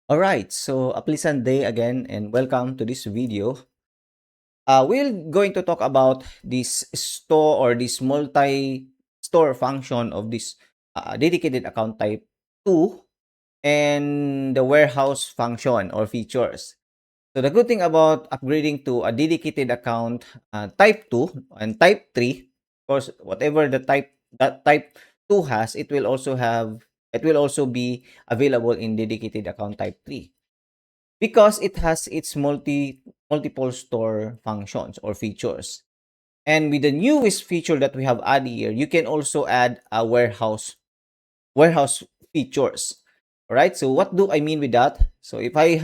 All right, so a pleasant day again and welcome to this video. We're going to talk about this store or this multi-store function of this dedicated account type 2 and the warehouse function or features. So the good thing about upgrading to a dedicated account type 2 and type 3, of course, whatever the type that type 2 has, it will also be available in dedicated account type 3. Because it has its multiple store functions or features. And with the newest feature that we have added here, you can also add a warehouse features. All right. So what do I mean with that? So if I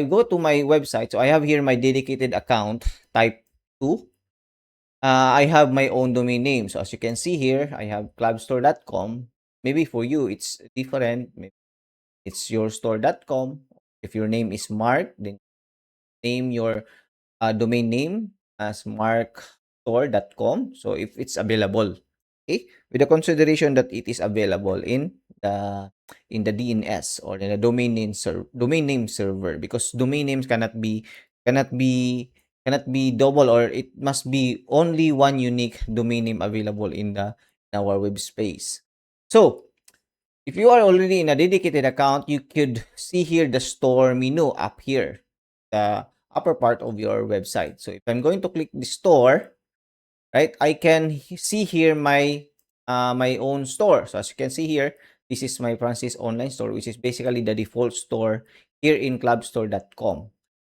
go to my website, so I have here my dedicated account type 2. I have my own domain name. So as you can see here, I have clubstore.com. Maybe for you it's different. Maybe it's yourstore.com. If your name is Mark, then name your domain name as markstore.com. So if it's available, okay, with the consideration that it is available the in the DNS or in the domain name server, because domain names cannot be cannot be double, or it must be only one unique domain name available in our web space. So if you are already in a dedicated account, you could see here the store menu up here, the upper part of your website. So if I'm going to click the store, right, I can see here my own store. So as you can see here, this is my Francis online store, which is basically the default store here in clubstore.com.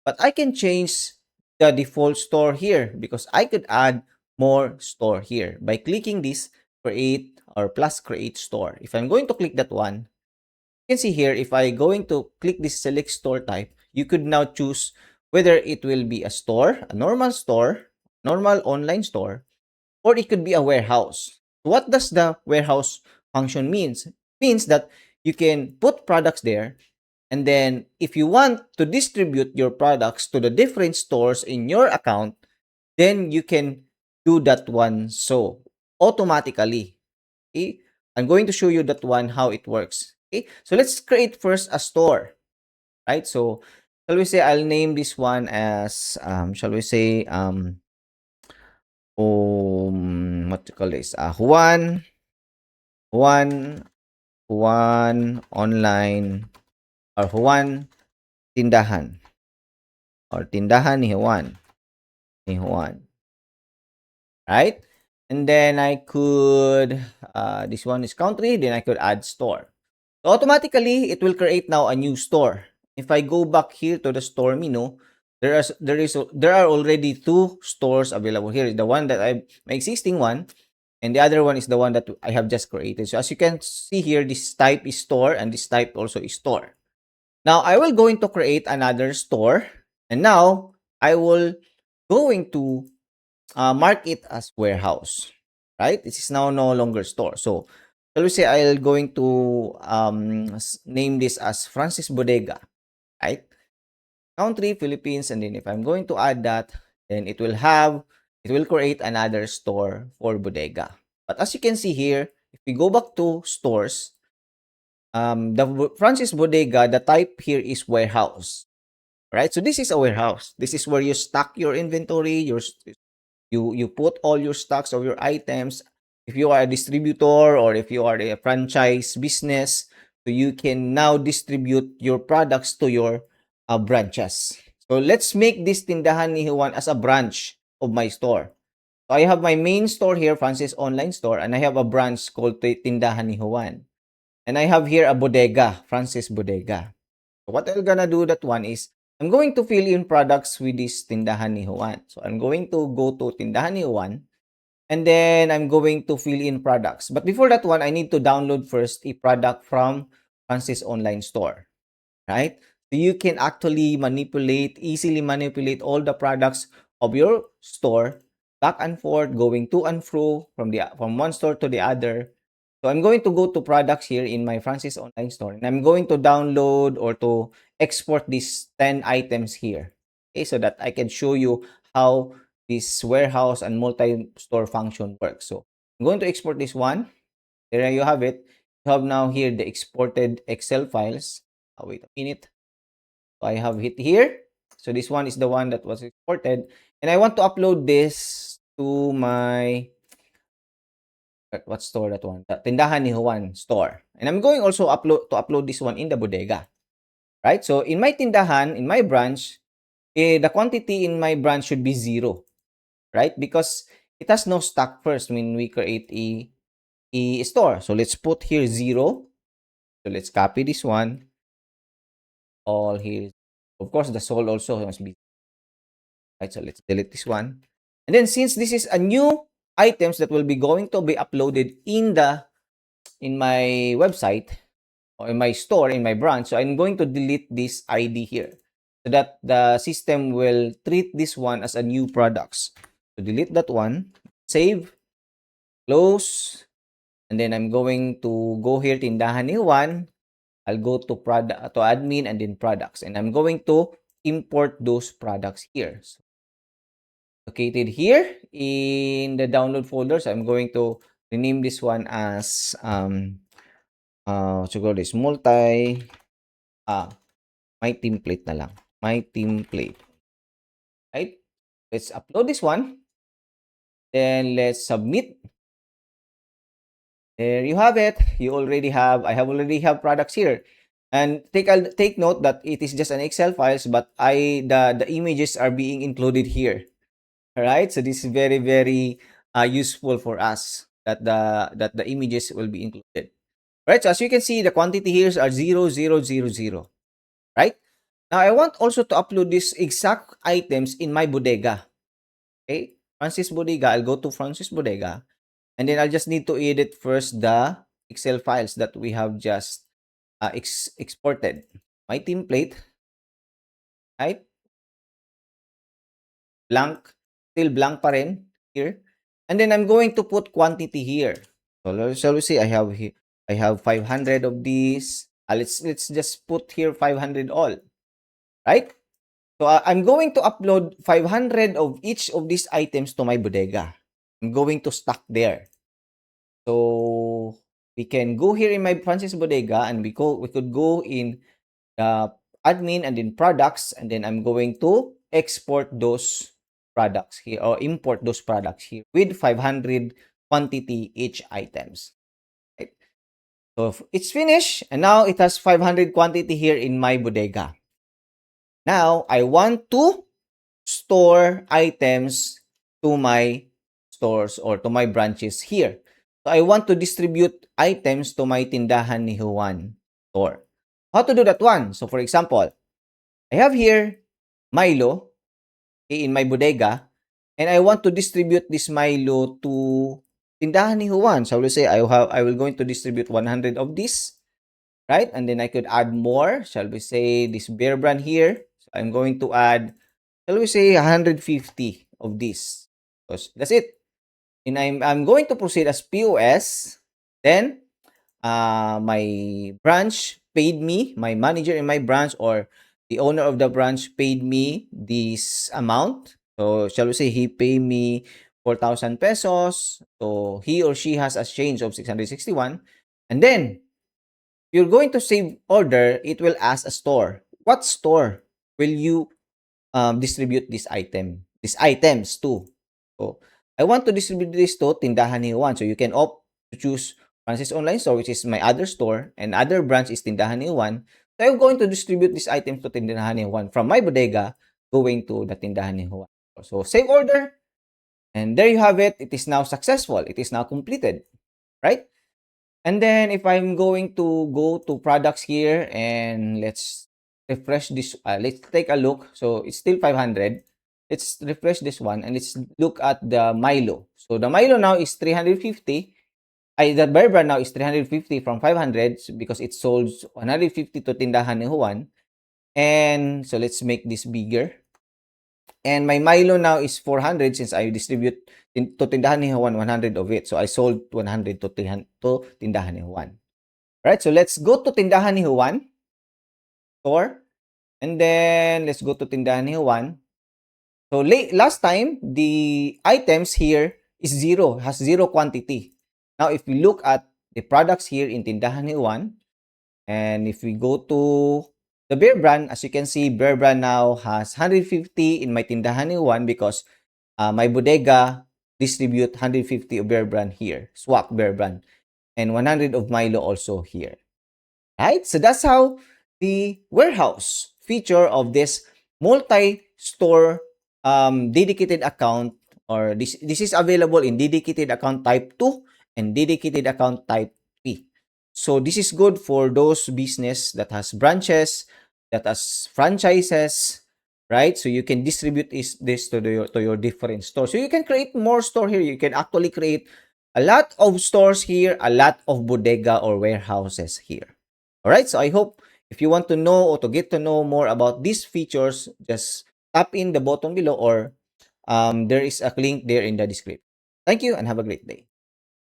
But I can change the default store here because I could add more store here by clicking this create or plus create store. If I'm going to click that one, you can see here, if I going to click this select store type, you could now choose whether it will be a store, a normal online store, or it could be a warehouse. What does the warehouse function means? It means that you can put products there, and then if you want to distribute your products to the different stores in your account, then you can do that one so automatically. Okay? I'm going to show you that one how it works. Okay? So let's create first a store, right? So shall we say I'll name this one as shall we say what to call this? Juan Juan online or Juan tindahan or tindahan ni Juan, right? And then I could this one is country, then I could add store. So automatically, it will create now a new store. If I go back here to the store menu, there are already two stores available here. The one that my existing one, and the other one is the one that I have just created. So as you can see here, this type is store and this type also is store. Now I will going to create another store, and now I will going to mark it as warehouse, right? This is now no longer store. So shall we say I'll going to name this as Francis Bodega, right? Country Philippines, and then if I'm going to add that, then it will create another store for Bodega. But as you can see here, if we go back to stores, the Francis Bodega, the type here is warehouse, right? So this is a warehouse. This is where you stock your inventory, you put all your stocks of your items. If you are a distributor or if you are a franchise business, so you can now distribute your products to your branches. So let's make this Tindahan ni Juan as a branch of my store. So I have my main store here, Francis Online Store, and I have a branch called Tindahan ni Juan. And I have here a bodega, Francis Bodega. So what I'm gonna do that one is, I'm going to fill in products with this Tindahan ni Juan. So I'm going to go to Tindahan ni Juan, and then I'm going to fill in products. But before that one, I need to download first a product from Francis Online Store, right? So you can actually easily manipulate all the products of your store back and forth, going to and fro from one store to the other. So I'm going to go to products here in my Francis Online Store, and I'm going to download or to export these 10 items here. Okay, so that I can show you how this warehouse and multi-store function works. So I'm going to export this one. There you have it. You have now here the exported Excel files. Wait a minute. So I have it here. So this one is the one that was exported. And I want to upload this to my, what store that one? The Tindahan ni Juan store. And I'm going also upload this one in the bodega. Right? So in my tindahan, in my branch, the quantity in my branch should be 0. Right? Because it has no stock first when we create a store. So let's put here 0. So let's copy this one. All here. Of course, the sold also must be. Right? So let's delete this one. And then since this is a new items that will be going to be uploaded in my website or in my store, in my branch, so I'm going to delete this ID here so that the system will treat this one as a new products. So delete that one, save, close, and then I'm going to go here Tindahan ni Juan. I'll go to product, to admin, and then products, and I'm going to import those products here. So, located here in the download folder, so I'm going to rename this one as what you call this, my template na lang, my template. Right, let's upload this one, then let's submit. There you have it. I have already have products here. And take note that it is just an Excel files, but the images are being included here. All right, so this is very, very useful for us that the images will be included. All right, so as you can see, the quantity here are 0, 0, 0, 0. Right, now I want also to upload these exact items in my bodega. Okay, Francis Bodega. I'll go to Francis Bodega. And then I'll just need to edit first the Excel files that we have just exported. My template, right? Blank, still blank pa rin here. And then I'm going to put quantity here. So shall we say I have 500 of these. Let's just put here 500 all, right? So I'm going to upload 500 of each of these items to my bodega. I'm going to stock there. So we can go here in my Francis Bodega and we could go in the admin and then products, and then I'm going to export those products here or import those products here with 500 quantity each items. Right? So it's finished, and now it has 500 quantity here in my bodega. Now I want to store items to my stores or to my branches here. So I want to distribute items to my Tindahan ni Juan store. How to do that one? So for example, I have here Milo in my bodega, and I want to distribute this Milo to Tindahan ni Juan. So I will say I will going to distribute 100 of this, right? And then I could add more. Shall we say this Bear Brand here? So I'm going to add, shall we say 150 of this. So that's it. And I'm going to proceed as POS. Then my branch paid me, my manager in my branch or the owner of the branch paid me this amount. So shall we say he paid me 4,000 pesos. So he or she has a change of 661. And then you're going to save order, it will ask a store. What store will you distribute these items to? So I want to distribute this to Tindahan ni Juan. So you can opt to choose Francis Online Store, which is my other store, and other branch is Tindahan ni Juan. So I'm going to distribute these items to Tindahan ni Juan from my bodega going to the Tindahan ni Juan. So save order, and there you have it. It is now successful. It is now completed, right? And then if I'm going to go to products here and let's refresh this, let's take a look. So it's still 500. Let's refresh this one and let's look at the Milo. So the Milo now is 350. The Bear Brand now is 350 from 500 because it sold 150 to Tindahan ni Juan. And so let's make this bigger. And my Milo now is 400 since I distribute to Tindahan ni Juan 100 of it. So I sold 100 to Tindahan ni Juan. Right? So let's go to Tindahan ni Juan store. And then let's go to Tindahan ni Juan. So last time, the items here is 0, has 0 quantity. Now, if we look at the products here in Tindahan ni Juan, And if we go to the Bear Brand, as you can see, Bear Brand now has 150 in my Tindahan ni Juan because my bodega distribute 150 of Bear Brand here, swak Bear Brand, and 100 of Milo also here. Right? So that's how the warehouse feature of this multi-store dedicated account, or this is available in dedicated account type 2 and dedicated account type 3. So this is good for those business that has branches, that has franchises, right? So you can distribute this to your different stores. So you can create more store here. You can actually create a lot of stores here, a lot of bodega or warehouses here. All right, so I hope if you want to know or to get to know more about these features, just tap in the button below, or there is a link there in the description. Thank you and have a great day.